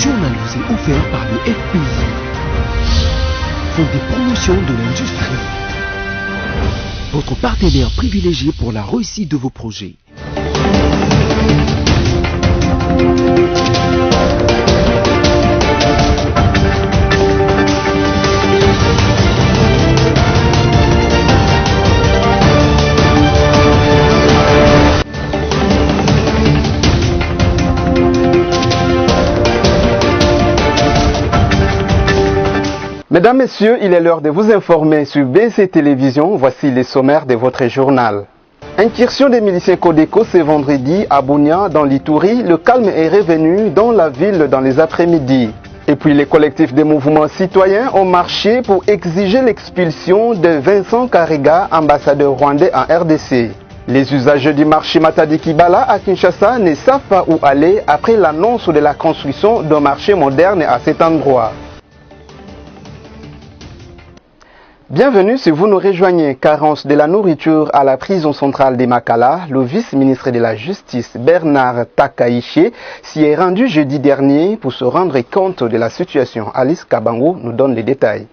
journal vous est offert par le FPI, Fonds des promotions de l'industrie, votre partenaire privilégié pour la réussite de vos projets. Mesdames, Messieurs, il est l'heure de vous informer sur BC Télévision. Voici les sommaires de votre journal. Incursion des miliciens Codeco ce vendredi à Bunia, dans l'Ituri. Le calme est revenu dans la ville dans les après-midi. Et puis les collectifs des mouvements citoyens ont marché pour exiger l'expulsion de Vincent Karega, ambassadeur rwandais en RDC. Les usagers du marché Matadi Kibala à Kinshasa ne savent pas où aller après l'annonce de la construction d'un marché moderne à cet endroit. Bienvenue si vous nous rejoignez. Carence de la nourriture à la prison centrale de Makala, le vice-ministre de la Justice Bernard Takaiché s'y est rendu jeudi dernier pour se rendre compte de la situation. Alice Kabango nous donne les détails.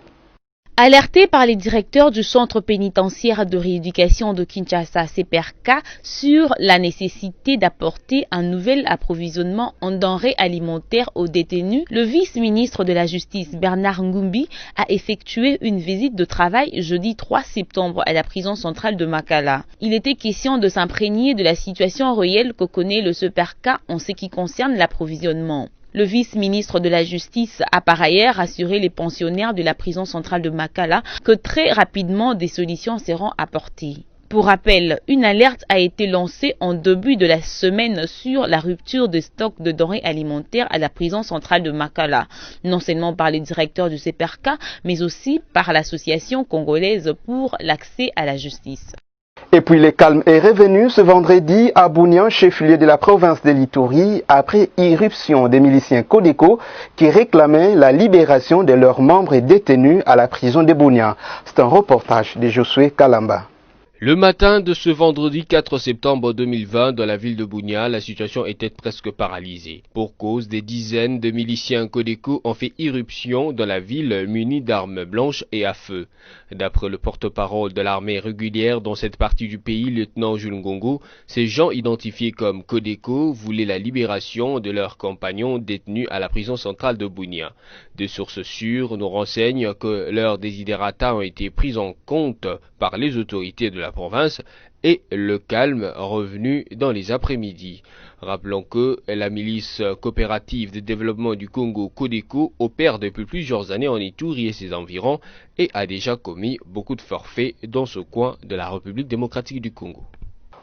Alerté par les directeurs du centre pénitentiaire de rééducation de Kinshasa CPRK sur la nécessité d'apporter un nouvel approvisionnement en denrées alimentaires aux détenus, le vice-ministre de la Justice Bernard Ngumbi a effectué une visite de travail jeudi 3 septembre à la prison centrale de Makala. Il était question de s'imprégner de la situation réelle que connaît le CPRK en ce qui concerne l'approvisionnement. Le vice-ministre de la Justice a par ailleurs rassuré les pensionnaires de la prison centrale de Makala que très rapidement des solutions seront apportées. Pour rappel, une alerte a été lancée en début de la semaine sur la rupture de stock de denrées alimentaires à la prison centrale de Makala, non seulement par les directeurs du CPRK, mais aussi par l'Association congolaise pour l'accès à la justice. Et puis le calme est revenu ce vendredi à Bunia, chef-lieu de la province de l'Ituri, après irruption des miliciens Codeco qui réclamaient la libération de leurs membres détenus à la prison de Bunia. C'est un reportage de Josué Kalamba. Le matin de ce vendredi 4 septembre 2020, dans la ville de Bunia, la situation était presque paralysée. Pour cause, des dizaines de miliciens Codeco ont fait irruption dans la ville munis d'armes blanches et à feu. D'après le porte-parole de l'armée régulière dans cette partie du pays, lieutenant Jules Ngongo, ces gens identifiés comme Codeco voulaient la libération de leurs compagnons détenus à la prison centrale de Bunia. Des sources sûres nous renseignent que leurs desiderata ont été pris en compte par les autorités de la province et le calme revenu dans les après-midi. Rappelons que la milice coopérative de développement du Congo Codeco opère depuis plusieurs années en Ituri et ses environs et a déjà commis beaucoup de forfaits dans ce coin de la République démocratique du Congo.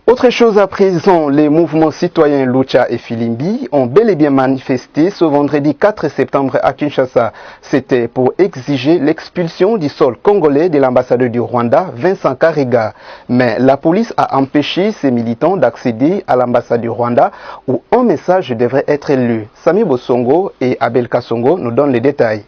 Autre chose à présent, les mouvements citoyens Lucha et Filimbi ont bel et bien manifesté ce vendredi 4 septembre à Kinshasa. C'était pour exiger l'expulsion du sol congolais de l'ambassadeur du Rwanda, Vincent Karega. Mais la police a empêché ces militants d'accéder à l'ambassade du Rwanda où un message devrait être lu. Sami Bosongo et Abel Kassongo nous donnent les détails.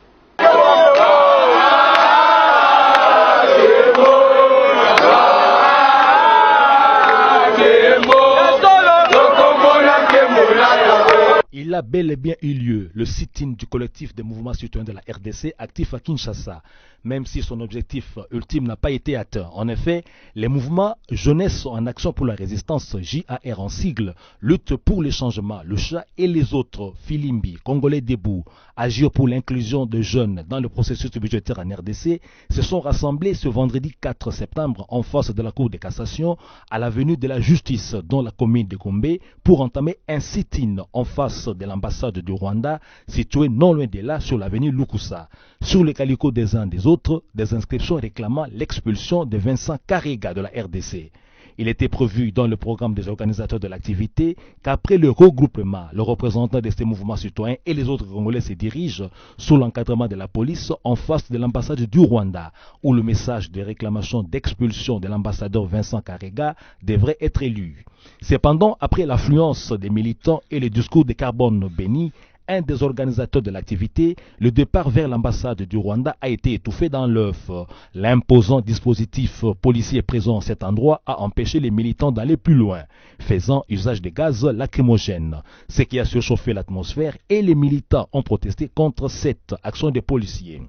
Il a bel et bien eu lieu le sit-in du collectif des mouvements citoyens de la RDC actif à Kinshasa, même si son objectif ultime n'a pas été atteint. En effet, les mouvements Jeunesse en action pour la résistance, JAR en sigle, lutte pour les changements, le chat et les autres, Filimbi, Congolais debout, agir pour l'inclusion de jeunes dans le processus budgétaire en RDC, se sont rassemblés ce vendredi 4 septembre en face de la Cour de cassation à l'avenue de la Justice dans la commune de Gombe pour entamer un sit-in en face de l'ambassade du Rwanda située non loin de là sur l'avenue Lukusa. Sur les calicots des uns des autres, des inscriptions réclamant l'expulsion de Vincent Karega de la RDC. Il était prévu dans le programme des organisateurs de l'activité qu'après le regroupement, le représentant de ces mouvements citoyens et les autres Congolais se dirigent sous l'encadrement de la police en face de l'ambassade du Rwanda, où le message de réclamation d'expulsion de l'ambassadeur Vincent Karega devrait être lu. Cependant, après l'affluence des militants et le discours de Carbone Béni, un des organisateurs de l'activité, le départ vers l'ambassade du Rwanda a été étouffé dans l'œuf. L'imposant dispositif policier présent à cet endroit a empêché les militants d'aller plus loin, faisant usage de gaz lacrymogènes, ce qui a surchauffé l'atmosphère et les militants ont protesté contre cette action des policiers.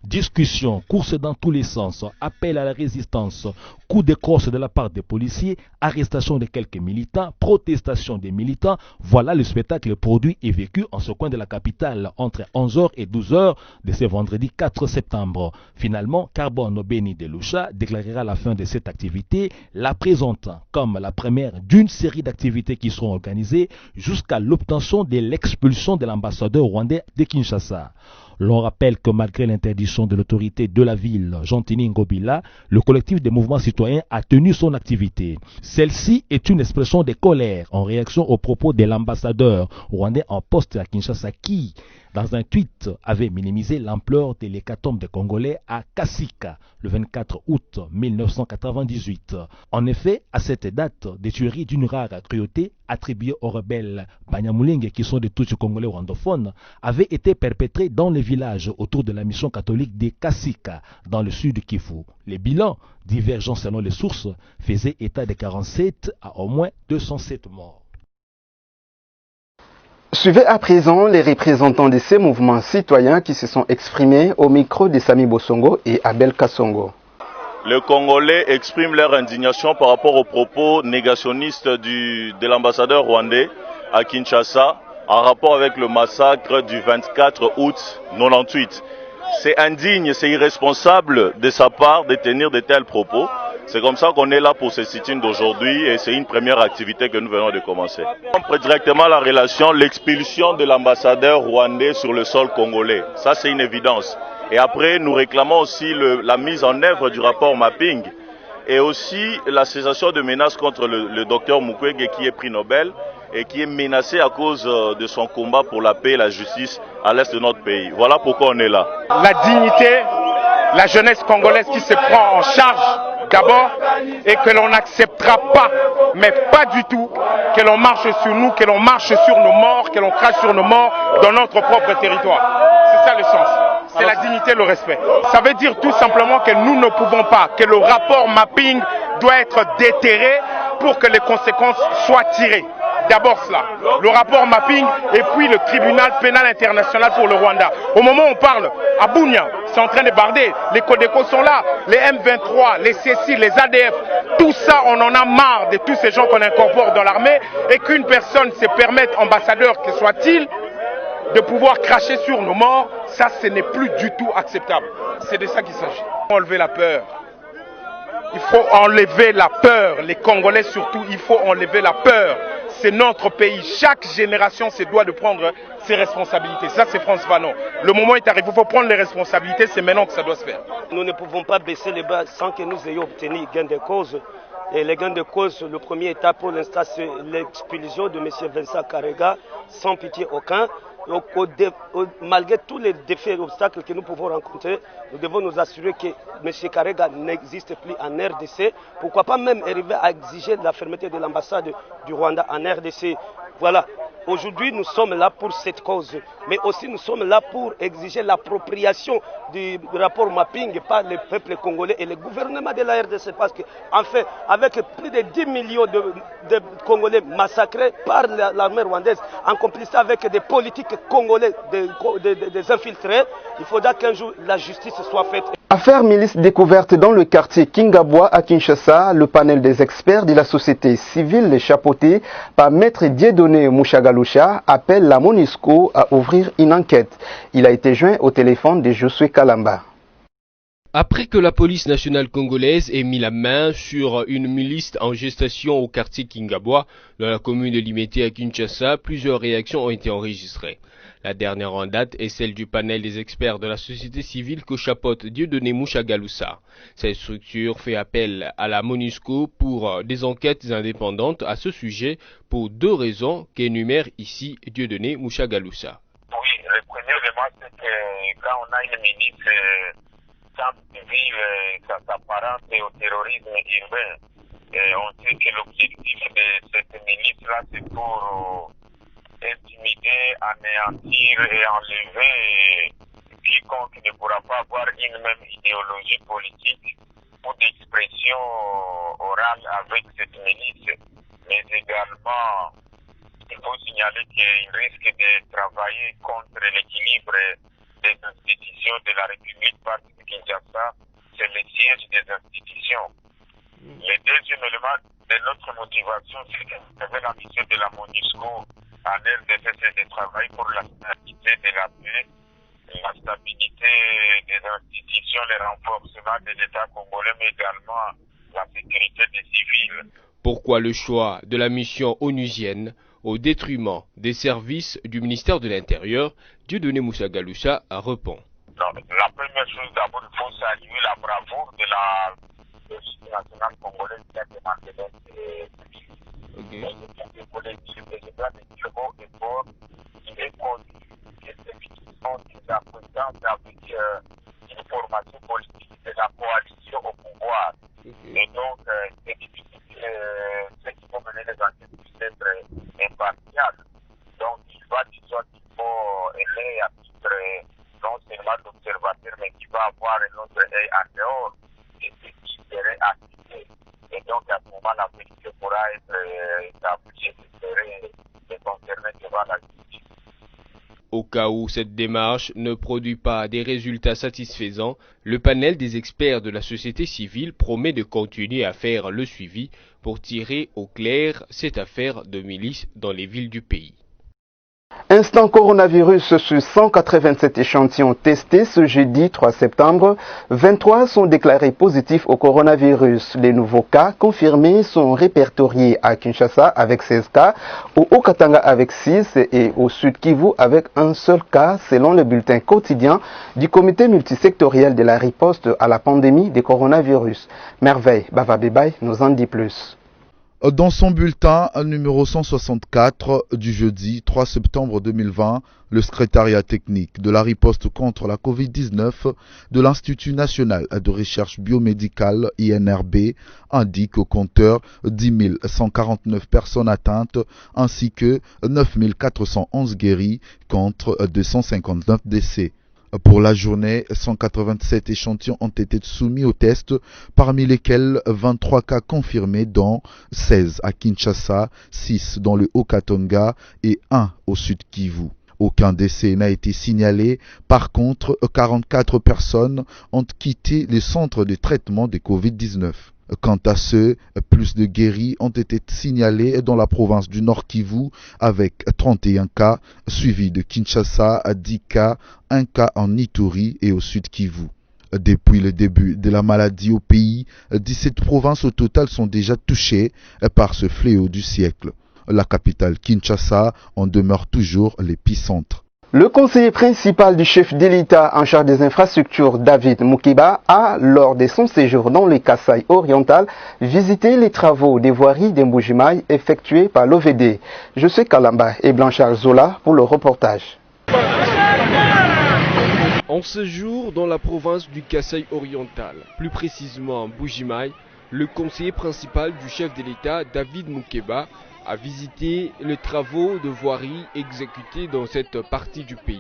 Discussion, course dans tous les sens, appel à la résistance, coup de crosse de la part des policiers, arrestation de quelques militants, protestation des militants, voilà le spectacle produit et vécu en ce coin de la capitale entre 11h et 12h de ce vendredi 4 septembre. Finalement, Carbone Beni de Lucha déclarera la fin de cette activité, la présentant comme la première d'une série d'activités qui seront organisées jusqu'à l'obtention de l'expulsion de l'ambassadeur rwandais de Kinshasa. L'on rappelle que malgré l'interdiction de l'autorité de la ville, Jean-Tini Ngobila, le collectif des mouvements citoyens a tenu son activité. Celle-ci est une expression de colère en réaction aux propos de l'ambassadeur rwandais en poste à Kinshasa qui, dans un tweet, avait minimisé l'ampleur de l'hécatombe des Congolais à Kasika le 24 août 1998. En effet, à cette date, des tueries d'une rare cruauté attribuées aux rebelles Banyamulenge qui sont des Tutsis congolais rwandophones avaient été perpétrées dans les villages autour de la mission catholique de Kasika dans le sud du Kivu. Les bilans, divergents selon les sources, faisaient état de 47 à au moins 207 morts. Suivez à présent les représentants de ces mouvements citoyens qui se sont exprimés au micro de Sami Bosongo et Abel Kassongo. Les Congolais expriment leur indignation par rapport aux propos négationnistes de l'ambassadeur rwandais à Kinshasa en rapport avec le massacre du 24 août 98. C'est indigne, c'est irresponsable de sa part de tenir de tels propos. C'est comme ça qu'on est là pour ce sit-in d'aujourd'hui et c'est une première activité que nous venons de commencer. On prend directement la relation, l'expulsion de l'ambassadeur rwandais sur le sol congolais. Ça, c'est une évidence. Et après, nous réclamons aussi la mise en œuvre du rapport mapping et aussi la cessation de menaces contre le docteur Mukwege qui est prix Nobel et qui est menacé à cause de son combat pour la paix et la justice à l'est de notre pays. Voilà pourquoi on est là. La dignité, la jeunesse congolaise qui se prend en charge d'abord et que l'on n'acceptera pas, mais pas du tout, que l'on marche sur nous, que l'on marche sur nos morts, que l'on crache sur nos morts dans notre propre territoire. C'est ça le sens. C'est la dignité, le respect. Ça veut dire tout simplement que nous ne pouvons pas, que le rapport mapping doit être déterré pour que les conséquences soient tirées. D'abord cela, le rapport mapping et puis le tribunal pénal international pour le Rwanda. Au moment où on parle, à Bunia, c'est en train de barder, les Codeco sont là, les M23, les CECI, les ADF, tout ça on en a marre de tous ces gens qu'on incorpore dans l'armée et qu'une personne se permette, ambassadeur que soit-il, de pouvoir cracher sur nos morts, ça ce n'est plus du tout acceptable. C'est de ça qu'il s'agit. Il faut enlever la peur. Il faut enlever la peur. Les Congolais surtout, il faut enlever la peur. C'est notre pays. Chaque génération se doit de prendre ses responsabilités. Ça, c'est France Fanon. Le moment est arrivé. Il faut prendre les responsabilités. C'est maintenant que ça doit se faire. Nous ne pouvons pas baisser les bras sans que nous ayons obtenu gain de cause. Et les gains de cause, le premier étape pour l'instant, c'est l'expulsion de M. Vincent Karega, sans pitié aucun. Donc, malgré tous les défis et obstacles que nous pouvons rencontrer, nous devons nous assurer que M. Karega n'existe plus en RDC. Pourquoi pas même arriver à exiger la fermeté de l'ambassade du Rwanda en RDC. Voilà. Aujourd'hui, nous sommes là pour cette cause, mais aussi nous sommes là pour exiger l'appropriation du rapport mapping par le peuple congolais et le gouvernement de la RDC. Parce que, en fait, avec plus de 10 millions de Congolais massacrés par l'armée rwandaise, en complicité avec des politiques congolais, des infiltrés, il faudra qu'un jour la justice soit faite. Affaire milice découverte dans le quartier Kingabwa à Kinshasa, le panel des experts de la société civile chapeauté par Maître Dieudonné Mouchagalusha appelle la MONUSCO à ouvrir une enquête. Il a été joint au téléphone de Josué Kalamba. Après que la police nationale congolaise ait mis la main sur une milice en gestation au quartier Kingabwa, dans la commune de Limete à Kinshasa, plusieurs réactions ont été enregistrées. La dernière en date est celle du panel des experts de la société civile que chapeaute Dieudonné Mouchagalusha. Cette structure fait appel à la MONUSCO pour des enquêtes indépendantes à ce sujet pour deux raisons qu'énumère ici Dieudonné Mouchagalusha. Oui, le premier élément, c'est que quand on a une milice civile, ça s'apparente au terrorisme urbain. Et on sait que l'objectif de cette milice-là, c'est pour intimider, anéantir et enlever quiconque ne pourra pas avoir une même idéologie politique ou d'expression orale avec cette milice. Mais également, il faut signaler qu'il risque de travailler contre l'équilibre des institutions de la République parce que Kinshasa, c'est le siège des institutions. Le deuxième élément de notre motivation, c'est que la mission de la MONUSCO en RDC, c'est de travailler pour la stabilité de la paix, la stabilité des institutions, le renforcement de l'État congolais, mais également la sécurité des civils. Pourquoi le choix de la mission onusienne au détriment des services du ministère de l'Intérieur? Dieudonné Moussa Galoucha répond. Non, la première chose, d'abord, il faut saluer la bravoure de la police nationale congolaise qui a demandé l'aide. Je voulais dire que je dois dire haut et fort, il est connu que ces victimes de la présence avec une formation politique de la coalition au pouvoir. Et donc, c'est difficile ceux qui vont mener les enquêtes puissent être impartiales. Donc, il va dire soit qu'il faut aider à titre non seulement d'observateur, mais qui va avoir un autre œil en dehors de ce qui serait activité. Et donc, à ce moment, la vérité pourra être établie et serait concernée devant la justice. Au cas où cette démarche ne produit pas des résultats satisfaisants, le panel des experts de la société civile promet de continuer à faire le suivi pour tirer au clair cette affaire de milice dans les villes du pays. Instant coronavirus sur 187 échantillons testés ce jeudi 3 septembre, 23 sont déclarés positifs au coronavirus. Les nouveaux cas confirmés sont répertoriés à Kinshasa avec 16 cas, au Haut-Katanga avec 6 et au Sud Kivu avec un seul cas selon le bulletin quotidien du comité multisectoriel de la riposte à la pandémie du coronavirus. Merveille Bavabebay nous en dit plus. Dans son bulletin numéro 164 du jeudi 3 septembre 2020, le secrétariat technique de la riposte contre la Covid-19 de l'Institut national de recherche biomédicale INRB indique au compteur 10 149 personnes atteintes ainsi que 9 411 guéris contre 259 décès. Pour la journée, 187 échantillons ont été soumis au test, parmi lesquels 23 cas confirmés, dont 16 à Kinshasa, 6 dans le Haut-Katanga et 1 au Sud Kivu. Aucun décès n'a été signalé. Par contre, 44 personnes ont quitté les centres de traitement de Covid-19. Quant à ceux, plus de guéris ont été signalés dans la province du Nord Kivu avec 31 cas, suivis de Kinshasa à 10 cas, 1 cas en Ituri et au Sud Kivu. Depuis le début de la maladie au pays, 17 provinces au total sont déjà touchées par ce fléau du siècle. La capitale Kinshasa en demeure toujours l'épicentre. Le conseiller principal du chef de l'État en charge des infrastructures, David Moukeba, a, lors de son séjour dans le Kasaï oriental, visité les travaux des voiries d'Mbujimai effectués par l'OVD. Je suis Kalamba et Blanchard Zola pour le reportage. En séjour dans la province du Kasaï oriental, plus précisément Mbujimai, le conseiller principal du chef de l'État, David Moukeba, a visité les travaux de voirie exécutés dans cette partie du pays.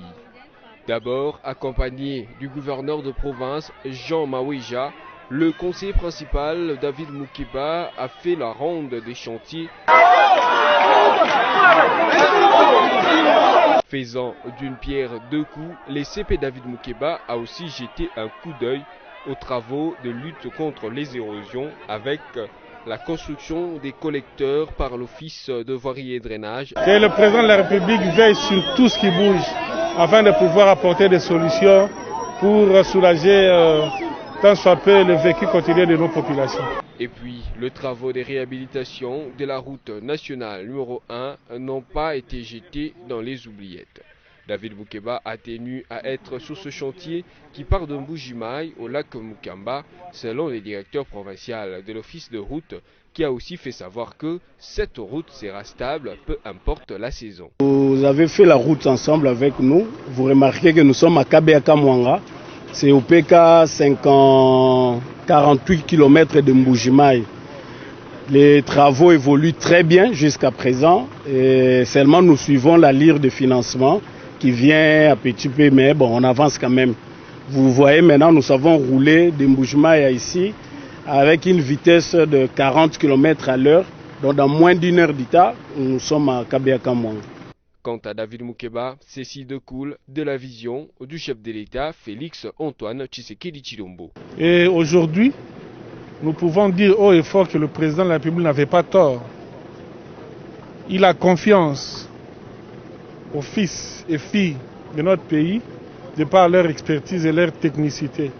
D'abord, accompagné du gouverneur de province Jean Maouija, le conseiller principal David Moukeba a fait la ronde des chantiers, faisant d'une pierre deux coups. Le CP David Moukeba a aussi jeté un coup d'œil aux travaux de lutte contre les érosions avec la construction des collecteurs par l'Office de voirie et drainage. Que le président de la République veille sur tout ce qui bouge afin de pouvoir apporter des solutions pour soulager tant soit peu le vécu quotidien de nos populations. Et puis, les travaux de réhabilitation de la route nationale numéro 1 n'ont pas été jetés dans les oubliettes. David Moukeba a tenu à être sur ce chantier qui part de Mbujimai au lac Mukamba, selon le directeur provincial de l'office de route, qui a aussi fait savoir que cette route sera stable, peu importe la saison. Vous avez fait la route ensemble avec nous. Vous remarquez que nous sommes à Kabeaka Mwanga. C'est au PK 48 km de Mbujimai. Les travaux évoluent très bien jusqu'à présent. Et seulement nous suivons la lyre de financement qui vient à petit peu, mais bon, on avance quand même. Vous voyez maintenant, nous savons rouler d'Mbujimai ici avec une vitesse de 40 km à l'heure. Donc dans moins d'une heure d'état, nous sommes à Kabiakamwang. Quant à David Moukeba, ceci découle de la vision du chef de l'État, Félix Antoine Tshisekedi Tshilombo. Et aujourd'hui, nous pouvons dire haut et fort que le président de la République n'avait pas tort. Il a confiance aux fils et filles de notre pays de par leur expertise et leur technicité.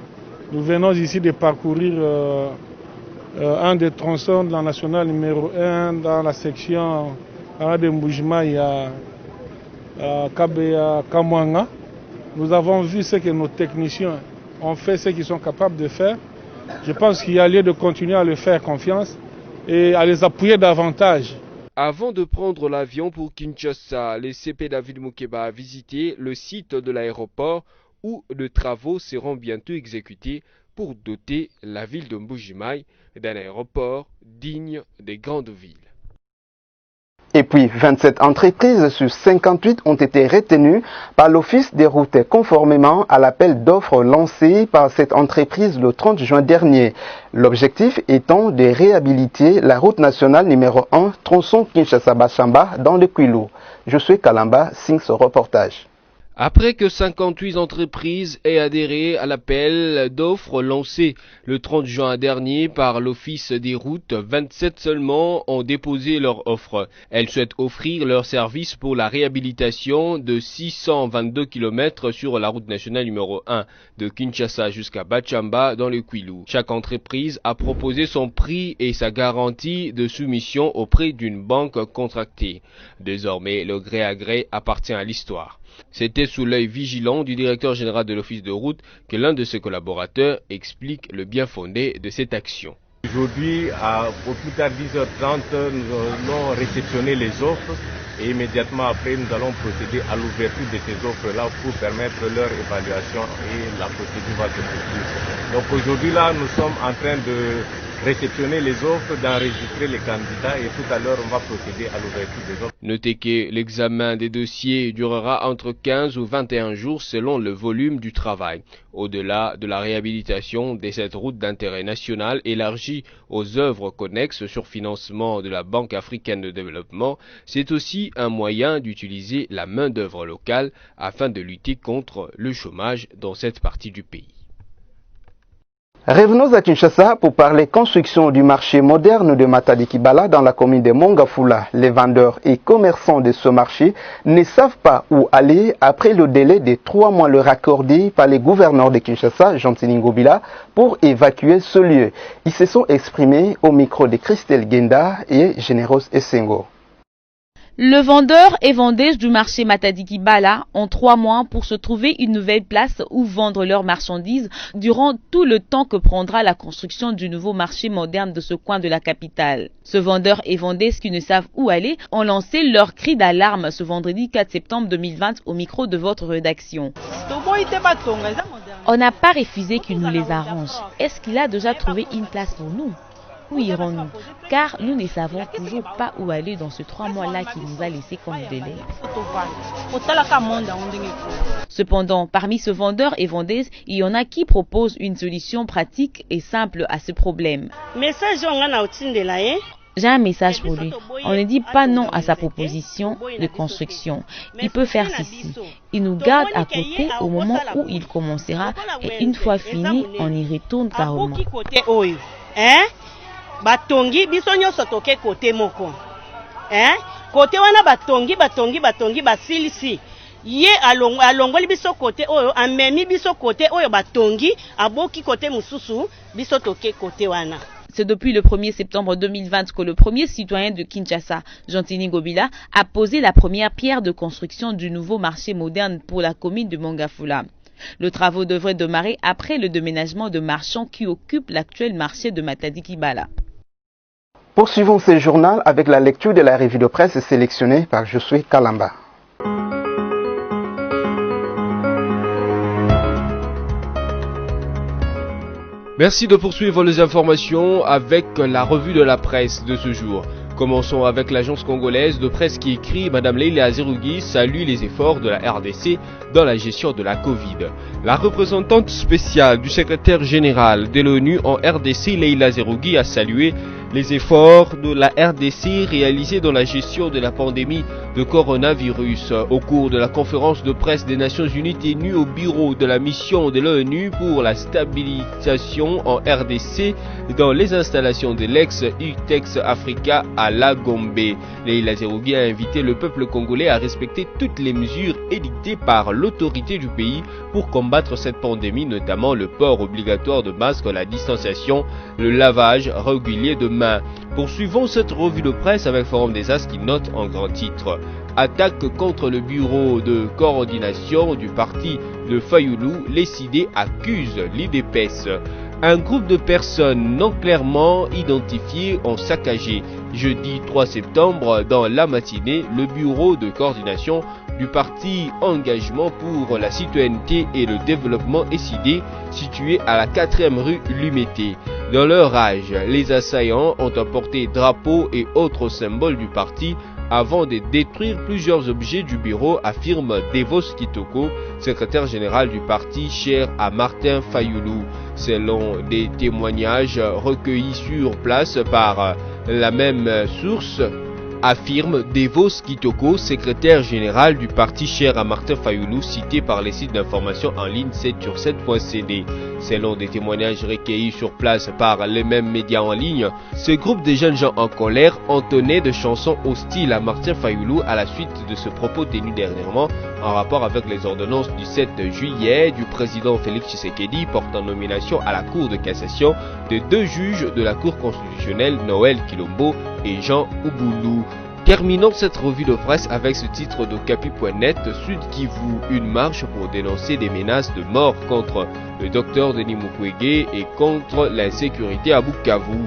Nous venons ici de parcourir un des tronçons de la nationale numéro 1 dans la section de Mbujimai à Kamwanga. Nous avons vu ce que nos techniciens ont fait, ce qu'ils sont capables de faire. Je pense qu'il y a lieu de continuer à leur faire confiance et à les appuyer davantage. Avant de prendre l'avion pour Kinshasa, le CP David Moukeba a visité le site de l'aéroport où les travaux seront bientôt exécutés pour doter la ville de Mbujimai d'un aéroport digne des grandes villes. Et puis, 27 entreprises sur 58 ont été retenues par l'Office des routes conformément à l'appel d'offres lancé par cette entreprise le 30 juin dernier. L'objectif étant de réhabiliter la route nationale numéro 1, tronçon Kinshasa-Bachamba dans le Kwilu. Josué Kalamba signe ce reportage. Après que 58 entreprises aient adhéré à l'appel d'offres lancé le 30 juin dernier par l'Office des routes, 27 seulement ont déposé leur offre. Elles souhaitent offrir leurs services pour la réhabilitation de 622 km sur la route nationale numéro 1 de Kinshasa jusqu'à Bachamba dans le Kwilu. Chaque entreprise a proposé son prix et sa garantie de soumission auprès d'une banque contractée. Désormais, le gré à gré appartient à l'histoire. C'était sous l'œil vigilant du directeur général de l'Office de route que l'un de ses collaborateurs explique le bien fondé de cette action. Aujourd'hui, au plus tard 10h30, nous allons réceptionner les offres et immédiatement après, nous allons procéder à l'ouverture de ces offres-là pour permettre leur évaluation et la procédure va se poursuivre. Donc aujourd'hui, là, nous sommes en train de réceptionner les offres, d'enregistrer les candidats et tout à l'heure, on va procéder à l'ouverture des offres. Notez que l'examen des dossiers durera entre 15 ou 21 jours selon le volume du travail. Au-delà de la réhabilitation de cette route d'intérêt national élargie aux œuvres connexes sur financement de la Banque africaine de développement, c'est aussi un moyen d'utiliser la main-d'œuvre locale afin de lutter contre le chômage dans cette partie du pays. Revenons à Kinshasa pour parler construction du marché moderne de Matadi Kibala dans la commune de Mongafula. Les vendeurs et commerçants de ce marché ne savent pas où aller après le délai de 3 mois leur accordé par les gouverneurs de Kinshasa, Jean-Tini Ngobila, pour évacuer ce lieu. Ils se sont exprimés au micro de Christelle Genda et Généros Essengo. Le vendeur et vendeuse du marché Matadi Kibala ont 3 mois pour se trouver une nouvelle place où vendre leurs marchandises durant tout le temps que prendra la construction du nouveau marché moderne de ce coin de la capitale. Ce vendeur et vendeuse qui ne savent où aller ont lancé leur cri d'alarme ce vendredi 4 septembre 2020 au micro de votre rédaction. On n'a pas refusé qu'il nous les arrange. Est-ce qu'il a déjà trouvé une place pour nous ? Où irons-nous? Car nous ne savons toujours pas où aller dans ces 3 mois-là qu'il nous a laissé comme délai. Cependant, parmi ce vendeur et vendeuse, il y en a qui proposent une solution pratique et simple à ce problème. J'ai un message pour lui. On ne dit pas non à sa proposition de construction. Il peut faire ceci. Il nous garde à côté au moment où il commencera et une fois fini, on y retourne carrément. Batongi biso nyonso toke kote moko kote wana batongi basilisi ye alongoli biso kote oyo amemi biso kote oyo batongi aboki kote mususu biso toke kote wana. C'est depuis le 1er septembre 2020 que le premier citoyen de Kinshasa, Jean-Tini Ngobila, a posé la première pierre de construction du nouveau marché moderne pour la commune de Mongafula. Le travaux devrait démarrer après le déménagement de marchands qui occupent l'actuel marché de Matadi Kibala. Poursuivons ce journal avec la lecture de la revue de presse sélectionnée par Josué Kalamba. Merci de poursuivre les informations avec la revue de la presse de ce jour. Commençons avec l'agence congolaise de presse qui écrit « Madame Leila Zerougui salue les efforts de la RDC dans la gestion de la Covid ». La représentante spéciale du secrétaire général de l'ONU en RDC, Leila Zerougui, a salué les efforts de la RDC réalisés dans la gestion de la pandémie de coronavirus. Au cours de la conférence de presse des Nations Unies tenue au bureau de la mission de l'ONU pour la stabilisation en RDC dans les installations de l'ex-UTEX Africa à La Gombe, Leila Zerougui a invité le peuple congolais à respecter toutes les mesures édictées par l'autorité du pays pour combattre cette pandémie, notamment le port obligatoire de masques, la distanciation, le lavage régulier de mains. Poursuivons cette revue de presse avec Forum des As qui note en grand titre « Attaque contre le bureau de coordination du parti de Fayoulou, les CID accusent l'IDPS ». Un groupe de personnes non clairement identifiées ont saccagé jeudi 3 septembre dans la matinée le bureau de coordination du parti Engagement pour la citoyenneté et le développement SID situé à la 4e rue Lumété. Dans leur rage, les assaillants ont emporté drapeaux et autres symboles du parti avant de détruire plusieurs objets du bureau, affirme Devos Kitoko, secrétaire général du parti cher à Martin Fayoulou. Selon des témoignages recueillis sur place par la même source, affirme Devos Kitoko, secrétaire général du parti cher à Martin Fayoulou, cité par les sites d'information en ligne 7sur7.cd. Selon des témoignages recueillis sur place par les mêmes médias en ligne, ce groupe de jeunes gens en colère entonnait de chansons hostiles à Martin Fayoulou à la suite de ce propos tenu dernièrement en rapport avec les ordonnances du 7 juillet du président Félix Tshisekedi portant nomination à la Cour de cassation de 2 juges de la Cour constitutionnelle, Noël Kilombo et Jean Ouboulou. Terminons cette revue de presse avec ce titre de Capi.net, Sud Kivu, une marche pour dénoncer des menaces de mort contre le docteur Denis Mukwege et contre l'insécurité à Bukavu.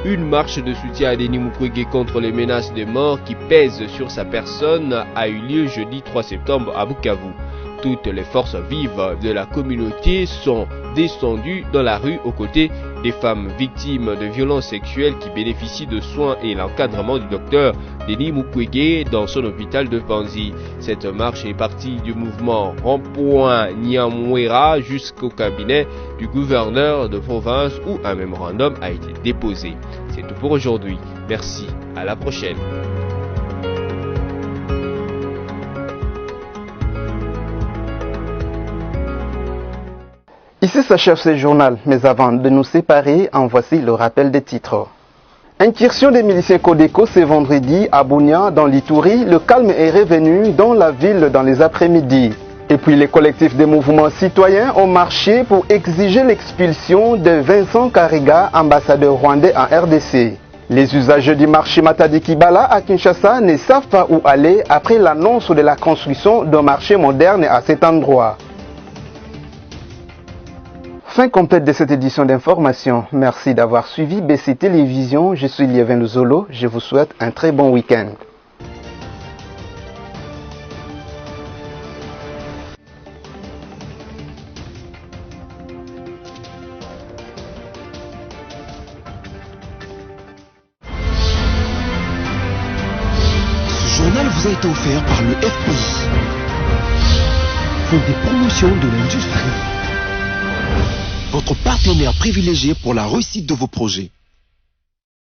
Une marche de soutien à Denis Mukwege contre les menaces de mort qui pèsent sur sa personne a eu lieu jeudi 3 septembre à Bukavu. Toutes les forces vives de la communauté sont descendues dans la rue aux côtés des femmes victimes de violences sexuelles qui bénéficient de soins et l'encadrement du docteur Denis Mukwege dans son hôpital de Panzi. Cette marche est partie du mouvement Rond-Point Nyamwera jusqu'au cabinet du gouverneur de province où un mémorandum a été déposé. C'est tout pour aujourd'hui. Merci, à la prochaine. Ici s'achève ce journal, mais avant de nous séparer, en voici le rappel des titres. Incursion des miliciens Codeco ce vendredi à Bunia dans l'Ituri, le calme est revenu dans la ville dans les après-midi. Et puis les collectifs des mouvements citoyens ont marché pour exiger l'expulsion de Vincent Karega, ambassadeur rwandais en RDC. Les usagers du marché Matadi Kibala à Kinshasa ne savent pas où aller après l'annonce de la construction d'un marché moderne à cet endroit. Fin complète de cette édition d'information. Merci d'avoir suivi BC Télévision. Je suis Liévin Zolo. Je vous souhaite un très bon week-end. Ce journal vous a été offert par le FPI, Fonds des promotions de l'industrie. Votre partenaire privilégié pour la réussite de vos projets.